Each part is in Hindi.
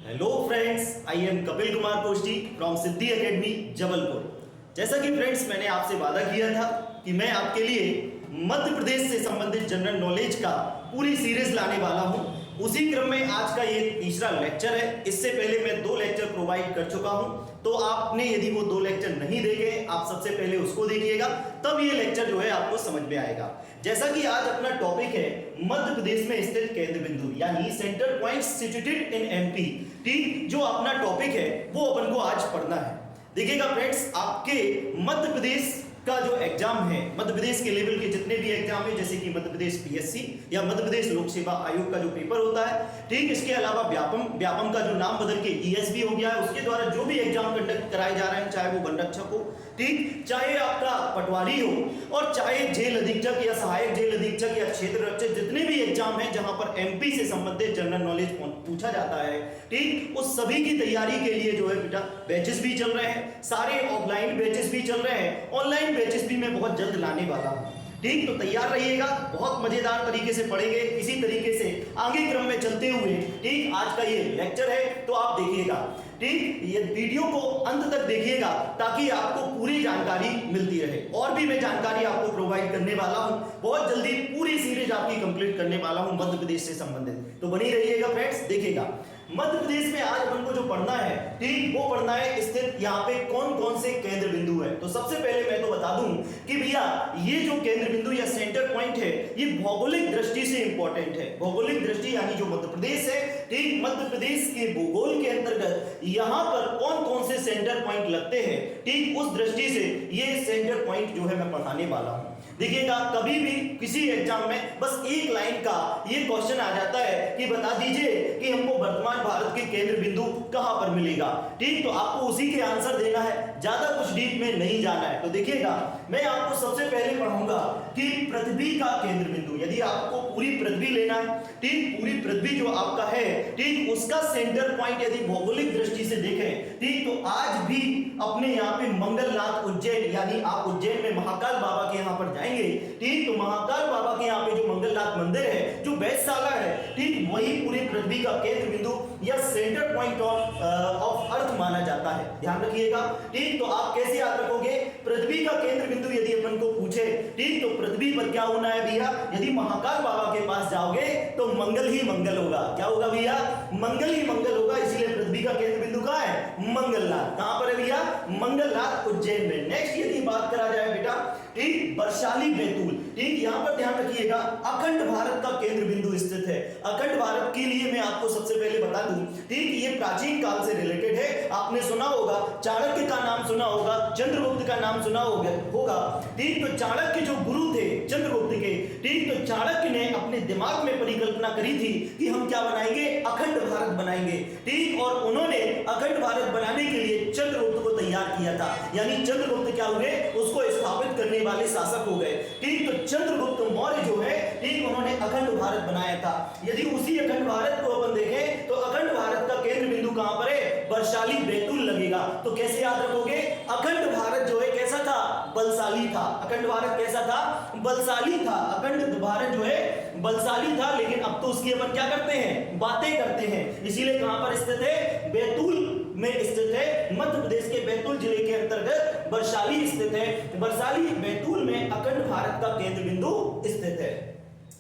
Hello friends, I am Kapil Kumar Posti from Siddhi Academy Jabalpur. जैसा कि फ्रेंड्स मैंने आपसे वादा किया था कि मैं आपके लिए मध्य प्रदेश से संबंधित जनरल नॉलेज का पूरी सीरीज लाने वाला हूं। उसी क्रम में आज का ये तीसरा लेक्चर है। इससे पहले मैं 2 लेक्चर प्रोवाइड कर चुका हूं, तो आपने यदि वो 2 लेक्चर नहीं देखे, आप सबसे पहले उसको देखिएगा, तब ये लेक्चर जो है आपको समझ में आएगा। जैसा कि आज अपना टॉपिक है मध्य प्रदेश में स्थित केंद्र बिंदु यानी centre point situated in MP. ठीक, जो अपना टॉपिक है वो अपन को आज पढ़ना है। देखिएगा फ्रेंड्स, आपके मध्य प्रदेश का जो एग्जाम है, मध्य प्रदेश के लेवल के जितने भी एग्जाम है, जैसे कि मध्य प्रदेश पीएससी या मध्य प्रदेश लोक सेवा आयोग का जो पेपर होता है, ठीक, इसके अलावा व्यापम का जो नाम बदल के ईएसबी हो गया है, उसके द्वारा जो भी एग्जाम कंडक्ट कराए जा रहे हैं, चाहे वो वन रक्षक हो, ठीक, चाहे आपका पटवारी हो, और चाहे जेल अधीक्षक या सहायक जेल अधीक्षक या क्षेत्र रक्षक, जितने भी एग्जाम हैं जहां पर एमपी से संबंधित जनरल नॉलेज पूछा जाता है, ठीक, उस सभी की तैयारी के लिए जो है बेटा बैचेस भी चल रहे हैं, सारे ऑफलाइन बैचेस भी चल रहे हैं, ऑनलाइन बैचेस भी मैं बहुत जल्द लाने वाला हूं। ठीक, तो तैयार रहिएगा, बहुत मजेदार तरीके से पढ़ेंगे। इसी तरीके से आगे क्रम में चलते हुए, ठीक, आज का ये लेक्चर है तो आप देखिएगा, ठीक, ये वीडियो को अंत तक देखिएगा ताकि आपको पूरी जानकारी मिलती रहे। और भी मैं जानकारी आपको प्रोवाइड करने वाला हूं, बहुत जल्दी पूरी सीरीज आपकी कंप्लीट करने वाला हूं मध्य प्रदेश से संबंधित, तो बनी रहिएगा फ्रेंड्स। देखिएगा, मध्य प्रदेश में आज अपन को जो पढ़ना है, ठीक, वो पढ़ना है स्थित यहाँ पे कौन कौन से केंद्र बिंदु है। तो सबसे पहले मैं तो बता दूं कि भैया ये जो केंद्र बिंदु या सेंटर पॉइंट है, ये भौगोलिक दृष्टि से इंपॉर्टेंट है। भौगोलिक दृष्टि यानी जो मध्य प्रदेश है, ठीक, मध्य प्रदेश के भूगोल के अंतर्गत यहाँ पर कौन कौन से सेंटर पॉइंट लगते हैं, ठीक, उस दृष्टि से ये सेंटर पॉइंट जो है मैं पढ़ाने वाला हूं। देखिएगा, कभी भी किसी एग्जाम में बस एक लाइन का ये क्वेश्चन आ जाता है कि बता दीजिए कि हमको वर्तमान भारत के केंद्र बिंदु कहां पर मिलेगा, ठीक, तो आपको उसी के आंसर देना है, ज्यादा कुछ डीप में नहीं जाना है। तो देखिएगा, मैं आपको सबसे पहले पढ़ाऊंगा कि पृथ्वी का केंद्र बिंदु, यदि आपको पूरी पृथ्वी लेना है, ठीक, पूरी पृथ्वी जो आपका है, ठीक, उसका सेंटर पॉइंट यदि भौगोलिक दृष्टि से देखें, ठीक, तो आज भी अपने यहाँ पे मंगलनाथ उज्जैन, यानी आप उज्जैन में महाकाल बाबा के यहाँ पर जाएंगे, ठीक, तो महाकाल बाबा के यहाँ पे जो मंगलनाथ मंदिर है, जो वैधशाला है, ठीक, वही पूरी पृथ्वी का केंद्र बिंदु या सेंटर पॉइंट ऑफ अर्थ माना जाता है। ध्यान रखिएगा, ठीक, तो आप कैसे याद रखोगे, पृथ्वी का केंद्र बिंदु यदि अपन को पूछे, ठीक, तो पृथ्वी पर क्या होना है भैया, यदि महाकाल बाबा के पास जाओगे तो मंगल ही मंगल होगा। क्या होगा भैया, मंगल ही मंगल होगा। इसलिए पृथ्वी का केंद्र बिंदु कहाँ है, मंगलनाथ। कहां पर है भैया, मंगलनाथ उज्जैन में। नेक्स्ट यदि बात करा जाए बेटा, ठीक, वैशाली बैतूल, ठीक, यहां पर ध्यान रखिएगा, अखंड भारत का केंद्र बिंदु स्थित है। अखंड भारत के लिए मैं आपको सबसे पहले बता दूं, ठीक, ये प्राचीन काल से रिलेटेड है। आपने सुना होगा, चाणक्य का नाम सुना होगा, चंद्रगुप्त का नाम सुना होगा, ठीक, तो चाणक्य जो गुरु थे चंद्रगुप्त के, ठीक, तो चाणक्य ने अपने दिमाग में परिकल्पना करी थी कि हम क्या बनाएंगे, अखंड भारत बनाएंगे, ठीक, और उन्होंने अखंड भारत बनाने के लिए चंद्रगुप्त को तैयार किया था। यानी चंद्रगुप्त क्या हुए, उसको स्थापित करने वाले शासक हो गए, ठीक, तो चंद्रगुप्त मौर्य जो है, ठीक, उन्होंने अखंड भारत बनाया था। यदि उसी अखंड भारत को अपन देखें तो अखंड भारत का केंद्र बिंदु कहां पर है, वैशाली बैतूल लगेगा। तो कैसे याद रखोगे, अखंड भारत जो है कैसा था, बलशाली था। अखंड भारत कैसा था, बलशाली था। अखंड भारत जो है बलशाली था, लेकिन अब तो उसकी अपन क्या करते हैं, बातें करते हैं। इसीलिए कहां पर स्थित है, बैतूल में स्थित है। मध्य प्रदेश के बैतूल जिले के अंतर्गत वैशाली स्थित है। वैशाली बैतूल में अखंड भारत का केंद्र बिंदु स्थित है।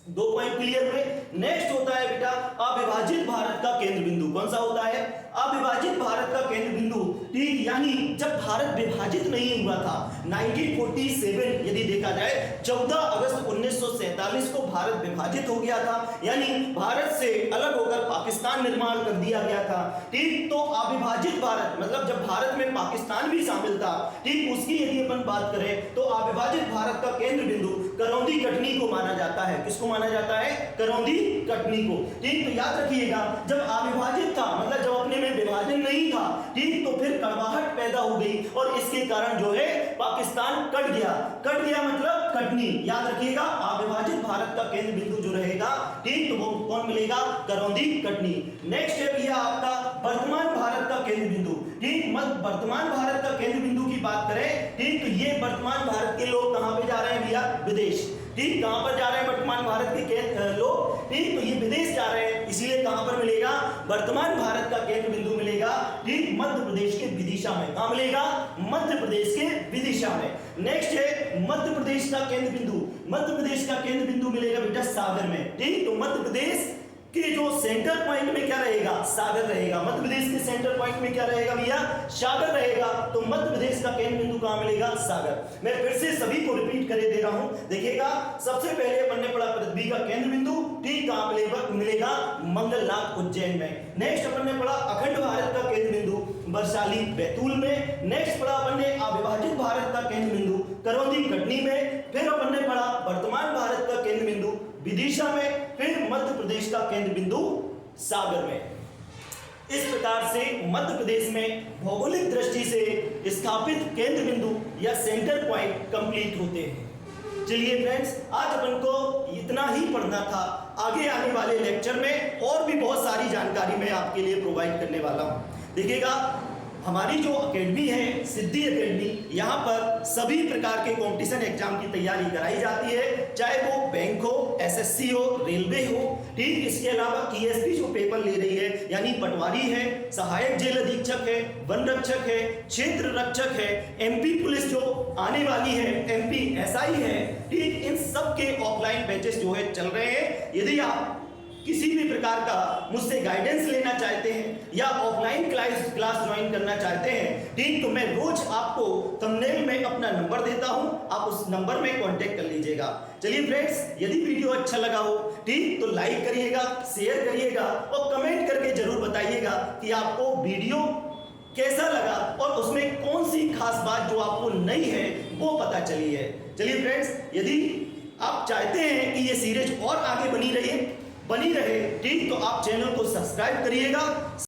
2 पॉइंट क्लियर हुए। नेक्स्ट होता है बेटा अविभाजित भारत का केंद्र बिंदु। कौन सा होता है, अविभाजित भारत का केंद्र बिंदु, ठीक, यानी जब भारत विभाजित नहीं हुआ था 1947, यदि देखा जाए 14 अगस्त 1947 को भारत विभाजित हो गया था, यानी भारत से अलग होकर पाकिस्तान निर्माण कर दिया गया था, ठीक, तो अविभाजित भारत मतलब जब भारत में पाकिस्तान भी शामिल था, ठीक, उसकी यदि अपन बात करें तो अविभाजित भारत का केंद्र बिंदु करौंदी कटनी को माना जाता है। किसको माना जाता है, करौंदी कटनी को, ठीक, तो याद रखिएगा, जब अविभाजित था मतलब जब अपने में विभाजन नहीं था, ठीक, तो फिर कड़वाहट पैदा हो गई और इसके कारण जो है पाकिस्तान कट गया मतलब कटनी। याद रखिएगा, अविभाजित भारत का केंद्र बिंदु जो रहेगा, ठीक, तो वो कौन मिलेगा, करौंदी कटनी। नेक्स्ट है भैया आपका वर्तमान भारत का केंद्र बिंदु, ठीक, वर्तमान भारत का केंद्र बिंदु की बात करें, ठीक, तो ये वर्तमान भारत के लोग कहां पे जा रहे हैं भैया? विदेश। ठीक, कहां पर जा रहे हैं वर्तमान भारत के लोग? ठीक, तो ये विदेश जा रहे हैं, इसीलिए कहां पर मिलेगा? वर्तमान भारत का केंद्र बिंदु मिलेगा, ठीक, मध्य प्रदेश के विदिशा में। कहां मिलेगा? मध्य प्रदेश के विदिशा में। नेक्स्ट है मध्य प्रदेश का केंद्र बिंदु। मध्य प्रदेश का केंद्र बिंदु मिलेगा बेटा सागर में। ठीक, तो मध्य प्रदेश के जो सेंटर पॉइंट में क्या रहेगा? सागर रहेगा। मध्य प्रदेश के सेंटर पॉइंट में क्या रहेगा भैया? सागर रहेगा। तो मध्य प्रदेश का केंद्र बिंदु कहां मिलेगा? सागर। मैं फिर से सभी को रिपीट करे दे रहा हूं, देखिएगा। सबसे पहले अपन ने पढ़ा पृथ्वी का केंद्र बिंदु, ठीक, कहां मिलेगा? मंगलनाथ उज्जैन में। नेक्स्ट अपन ने पढ़ा अखंड भारत का केंद्र बिंदु वैशाली बैतूल में। नेक्स्ट पढ़ा अपन ने अविभाजित भारत का केंद्र बिंदु करौंदी कटनी में। फिर अपन ने पढ़ा वर्तमान भारत का केंद्र बिंदु विदिशा में। फिर मध्य प्रदेश का केंद्र बिंदु सागर में। इस प्रकार से मध्य प्रदेश में भौगोलिक दृष्टि से स्थापित केंद्र बिंदु या सेंटर पॉइंट कंप्लीट होते हैं। चलिए फ्रेंड्स, आज अपन को इतना ही पढ़ना था। आगे आने वाले लेक्चर में और भी बहुत सारी जानकारी मैं आपके लिए प्रोवाइड करने वाला हूं। देखिएगा, हमारी जो एकेडमी है सिद्धि एकेडमी, यहाँ पर सभी प्रकार के कंपटीशन एग्जाम की तैयारी कराई जाती है, चाहे वो बैंक हो, एसएससी हो, रेलवे हो। ठीक, इसके अलावा टीएसपी जो पेपर ले रही है, यानी पटवारी है, सहायक जेल अधीक्षक है, वन रक्षक है, क्षेत्र रक्षक है, एमपी पुलिस जो आने वाली है, एमपी एसआई है, ठीक, इन सब के ऑफलाइन बैचेस जो है चल रहे हैं। यदि आप किसी भी प्रकार का मुझसे गाइडेंस लेना चाहते हैं या ऑफलाइन क्लास ज्वाइन करना चाहते हैं, ठीक, तो मैं रोज आपको थंबनेल में अपना नंबर देता हूं, आप उस नंबर में कांटेक्ट कर लीजिएगा। चलिए फ्रेंड्स, यदि वीडियो अच्छा लगा हो, ठीक, तो लाइक करिएगा, शेयर करिएगा और कमेंट करके जरूर बताइएगा कि आपको वीडियो कैसा लगा और उसमें कौन सी खास बात जो आपको नई है वो पता चली है। चलिए फ्रेंड्स, यदि आप चाहते हैं कि ये सीरीज और आगे बनी रहे, ठीक, तो आप चैनल को सब्सक्राइब करिएगा।